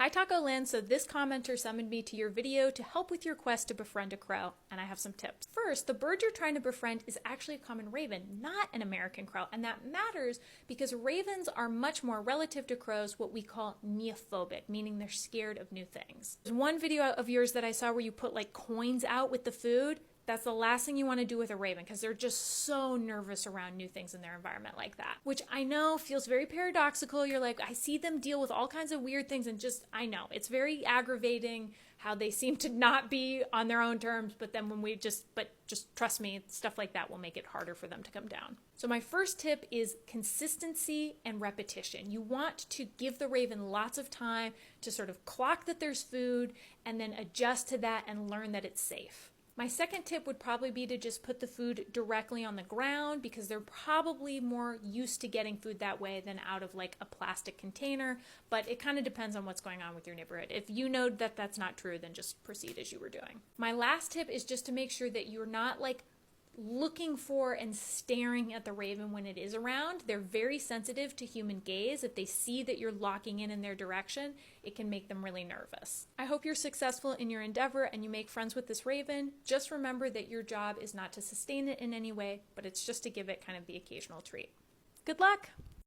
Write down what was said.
Hi Taco Lynn, so this commenter summoned me to your video to help with your quest to befriend a crow, and I have some tips. First, the bird you're trying to befriend is actually a common raven, not an American crow, and that matters because ravens are much more, relative to crows, what we call neophobic, meaning they're scared of new things. There's one video of yours that I saw where you put like coins out with the food. That's the last thing you want to do with a raven because they're just so nervous around new things in their environment like that, which I know feels very paradoxical. You're like, I see them deal with all kinds of weird things and I know it's very aggravating how they seem to not be on their own terms, but then when just trust me, stuff like that will make it harder for them to come down. So my first tip is consistency and repetition. You want to give the raven lots of time to sort of clock that there's food and then adjust to that and learn that it's safe. My second tip would probably be to just put the food directly on the ground because they're probably more used to getting food that way than out of like a plastic container, but it kind of depends on what's going on with your neighborhood. If you know that that's not true, then just proceed as you were doing. My last tip is just to make sure that you're not like looking for and staring at the raven when it is around. They're very sensitive to human gaze. If they see that you're locking in their direction, it can make them really nervous. I hope you're successful in your endeavor and you make friends with this raven. Just remember that your job is not to sustain it in any way, but it's just to give it kind of the occasional treat. Good luck!